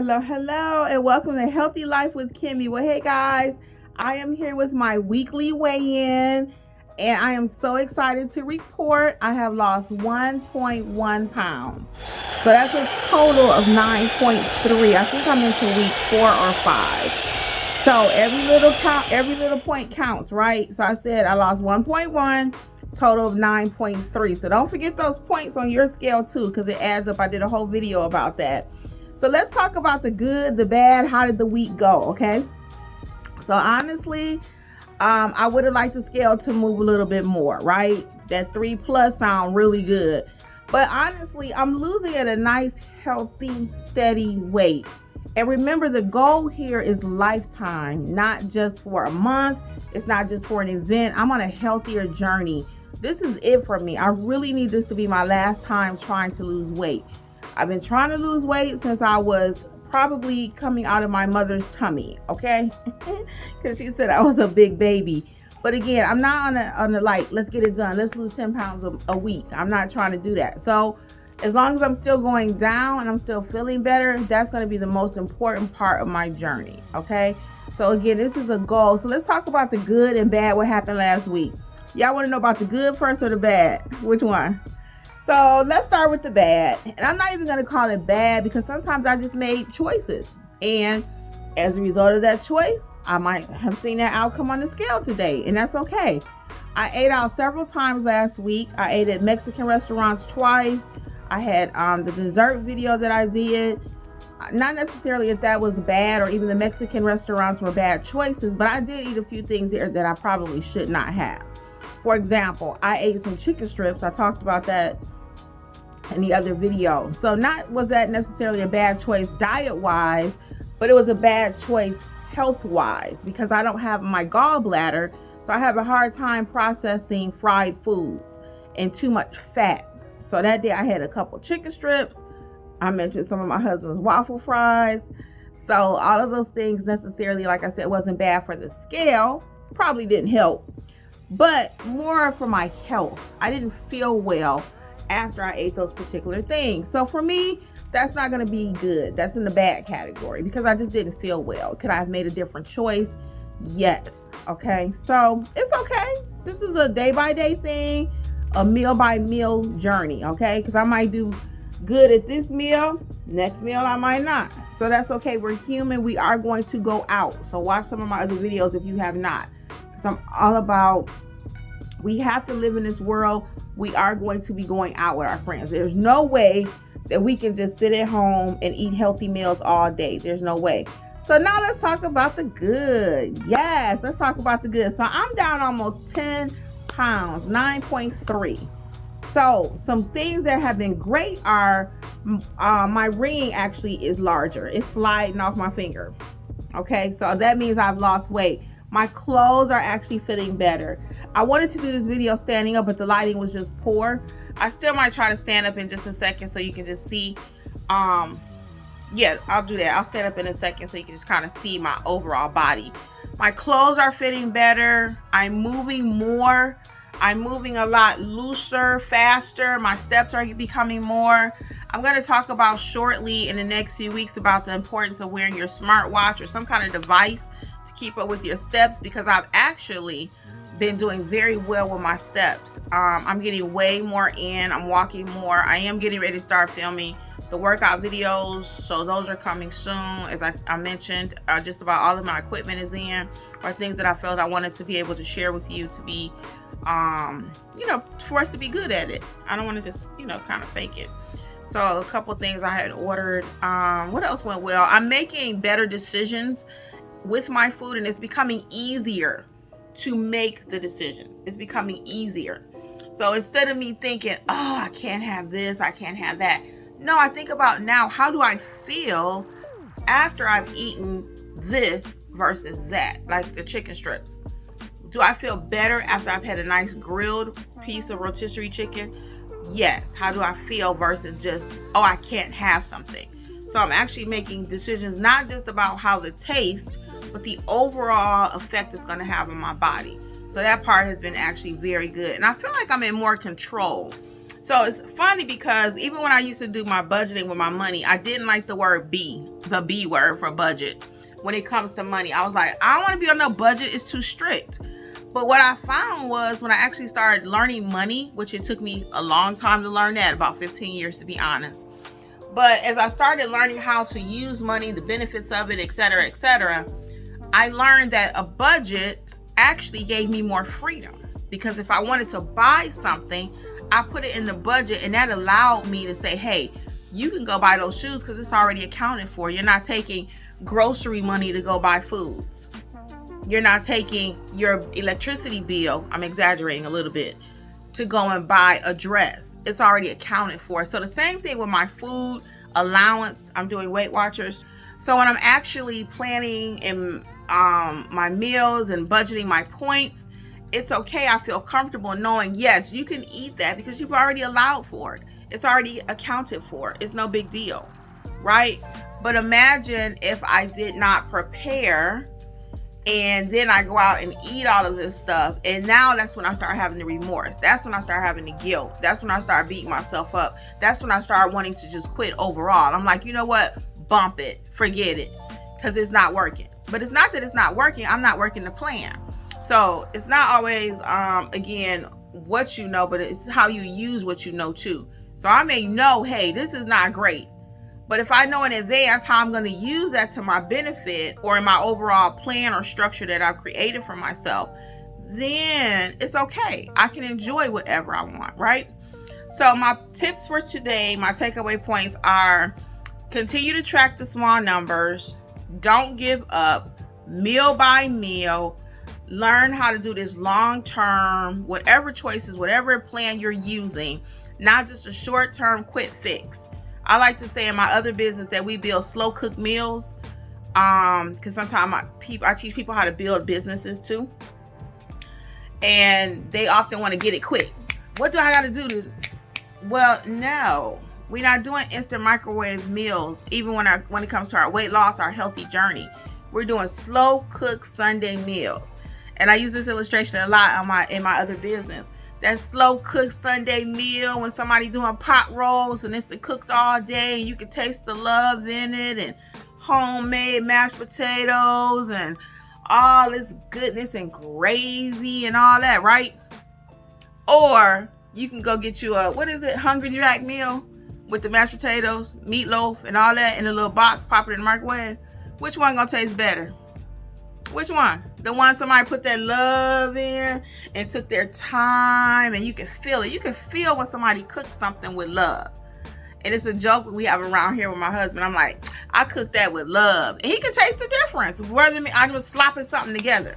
Hello, and welcome to Healthy Life with Kimmi. Well, hey guys, I am here with my weekly weigh-in, and I am so excited to report I have lost 1.1 pounds. So that's a total of 9.3. I think I'm into week 4 or 5. So every little point counts, right? So I said I lost 1.1, total of 9.3. So don't forget those points on your scale too, because it adds up. I did a whole video about that. So let's talk about the good, the bad. How did the week go? Okay. So honestly, I would have liked the scale to move a little bit more, right? That 3+ sound really good. But honestly, I'm losing at a nice, healthy, steady weight. And remember, the goal here is lifetime, not just for a month. It's not just for an event. I'm on a healthier journey. This is it for me. I really need this to be my last time trying to lose weight. I've been trying to lose weight since I was probably coming out of my mother's tummy, okay? Because she said I was a big baby. But again, I'm not on the like, let's get it done. Let's lose 10 pounds a week. I'm not trying to do that. So as long as I'm still going down and I'm still feeling better, that's going to be the most important part of my journey, okay? So again, this is a goal. So let's talk about the good and bad, what happened last week. Y'all want to know about the good first or the bad? Which one? So let's start with the bad. And I'm not even going to call it bad because sometimes I just made choices. And as a result of that choice, I might have seen that outcome on the scale today. And that's okay. I ate out several times last week. I ate at Mexican restaurants twice. I had the dessert video that I did. Not necessarily if that was bad or even the Mexican restaurants were bad choices, but I did eat a few things there that I probably should not have. For example, I ate some chicken strips. I talked about that in the other video. So not was that necessarily a bad choice diet-wise, but it was a bad choice health-wise because I don't have my gallbladder, so I have a hard time processing fried foods and too much fat. So that day I had a couple chicken strips. I mentioned some of my husband's waffle fries. So all of those things necessarily, like I said, wasn't bad for the scale. Probably didn't help, but more for my health. I didn't feel well after I ate those particular things. So for me, that's not going to be good. That's in the bad category because I just didn't feel well. Could I have made a different choice? Yes. Okay. So it's okay. This is a day-by-day thing, a meal-by-meal journey. Okay. Because I might do good at this meal. Next meal, I might not. So that's okay. We're human. We are going to go out. So watch some of my other videos if you have not. Because I'm all about, we have to live in this world. We are going to be going out with our friends. There's no way that we can just sit at home and eat healthy meals all day. There's no way. So now let's talk about the good. Yes, let's talk about the good. So I'm down almost 10 pounds, 9.3. So some things that have been great are my ring actually is larger. It's sliding off my finger. Okay, so that means I've lost weight. My clothes are actually fitting better. I wanted to do this video standing up, but the lighting was just poor. I still might try to stand up in just a second so you can just see. Yeah, I'll do that. I'll stand up in a second so you can just kind of see my overall body. My clothes are fitting better. I'm moving more. I'm moving a lot looser, faster. My steps are becoming more. I'm going to talk about shortly in the next few weeks about the importance of wearing your smartwatch or some kind of device to keep up with your steps, because I've actually been doing very well with my steps. I'm getting way more in. I'm walking more. I am getting ready to start filming the workout videos, so those are coming soon. As I mentioned, just about all of my equipment is in, or things that I felt I wanted to be able to share with you to be for us to be good at it. I don't want to just kind of fake it. So a couple things I had ordered. What else went well? I'm making better decisions with my food, and it's becoming easier to make the decisions. It's becoming easier. So instead of me thinking, oh, I can't have this, I can't have that. No, I think about now, how do I feel after I've eaten this versus that, like the chicken strips? Do I feel better after I've had a nice grilled piece of rotisserie chicken? Yes. How do I feel versus just, oh, I can't have something? So I'm actually making decisions not just about how the taste, but the overall effect it's going to have on my body. So that part has been actually very good. And I feel like I'm in more control. So it's funny because even when I used to do my budgeting with my money, I didn't like the word B, the B word for budget. When it comes to money, I was like, I don't want to be on no budget. It's too strict. But what I found was when I actually started learning money, which it took me a long time to learn that, about 15 years to be honest. But as I started learning how to use money, the benefits of it, etc., I learned that a budget actually gave me more freedom. Because if I wanted to buy something, I put it in the budget, and that allowed me to say, hey, you can go buy those shoes because it's already accounted for. You're not taking grocery money to go buy foods. You're not taking your electricity bill, I'm exaggerating a little bit, to go and buy a dress. It's already accounted for. So the same thing with my food allowance. I'm doing Weight Watchers. So when I'm actually planning in my meals and budgeting my points, it's okay. I feel comfortable knowing, yes, you can eat that because you've already allowed for it. It's already accounted for. It's no big deal, right? But imagine if I did not prepare and then I go out and eat all of this stuff. And now that's when I start having the remorse. That's when I start having the guilt. That's when I start beating myself up. That's when I start wanting to just quit overall. I'm like, you know what? Bump it. Forget it. Because it's not working. But it's not that it's not working. I'm not working the plan. So it's not always, again, what you know, but it's how you use what you know too. So I may know, hey, this is not great. But if I know in advance how I'm going to use that to my benefit or in my overall plan or structure that I've created for myself, then it's okay. I can enjoy whatever I want, right? So my tips for today, my takeaway points are: continue to track the small numbers. Don't give up. Meal by meal. Learn how to do this long term, whatever choices, whatever plan you're using, not just a short term quick fix. I like to say in my other business that we build slow cooked meals, because sometimes I teach people how to build businesses too, and they often want to get it quick. What do I got to do? Well, no, we're not doing instant microwave meals. Even when it comes to our weight loss, our healthy journey, we're doing slow cooked Sunday meals. And I use this illustration a lot in my other business. That slow cooked Sunday meal when somebody doing pot rolls and it's cooked all day and you can taste the love in it, and homemade mashed potatoes and all this goodness and gravy and all that, right? Or you can go get you a, Hungry Jack meal with the mashed potatoes, meatloaf and all that in a little box, pop it in the microwave. Which one gonna taste better? Which one? The one somebody put that love in and took their time, and you can feel it. You can feel when somebody cooks something with love. And it's a joke we have around here with my husband. I'm like, I cooked that with love. And he can taste the difference. Rather than I was slopping something together.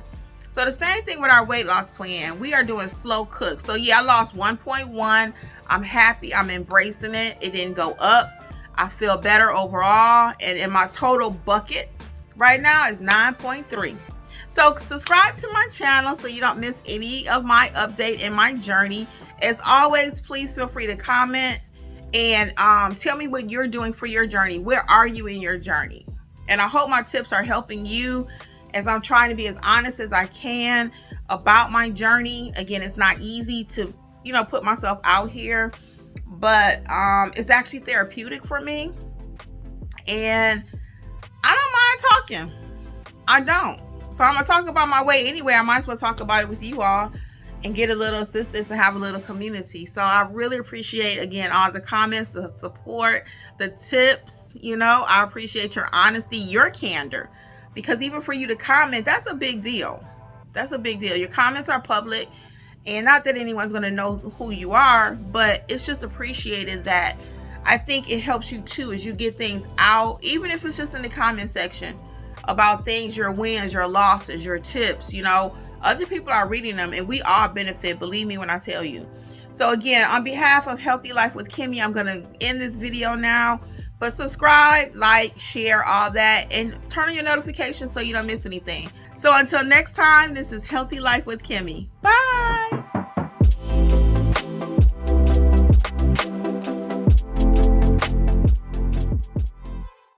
So the same thing with our weight loss plan. We are doing slow cook. So yeah, I lost 1.1. I'm happy. I'm embracing it. It didn't go up. I feel better overall. And in my total bucket right now is 9.3. So subscribe to my channel so you don't miss any of my update in my journey. As always, please feel free to comment and tell me what you're doing for your journey. Where are you in your journey? And I hope my tips are helping you as I'm trying to be as honest as I can about my journey. Again, it's not easy to, put myself out here, but it's actually therapeutic for me. And I don't mind talking. I don't. So I'm going to talk about my weight anyway. I might as well talk about it with you all and get a little assistance and have a little community. So I really appreciate, again, all the comments, the support, the tips. I appreciate your honesty, your candor, because even for you to comment, that's a big deal. That's a big deal. Your comments are public, and not that anyone's going to know who you are, but it's just appreciated that I think it helps you too as you get things out, even if it's just in the comment section about things, your wins, your losses, your tips. Other people are reading them, and we all benefit, believe me when I tell you. So again, on behalf of Healthy Life with Kimmi, I'm going to end this video now. But subscribe, like, share, all that, and turn on your notifications so you don't miss anything. So until next time, this is Healthy Life with Kimmi. Bye.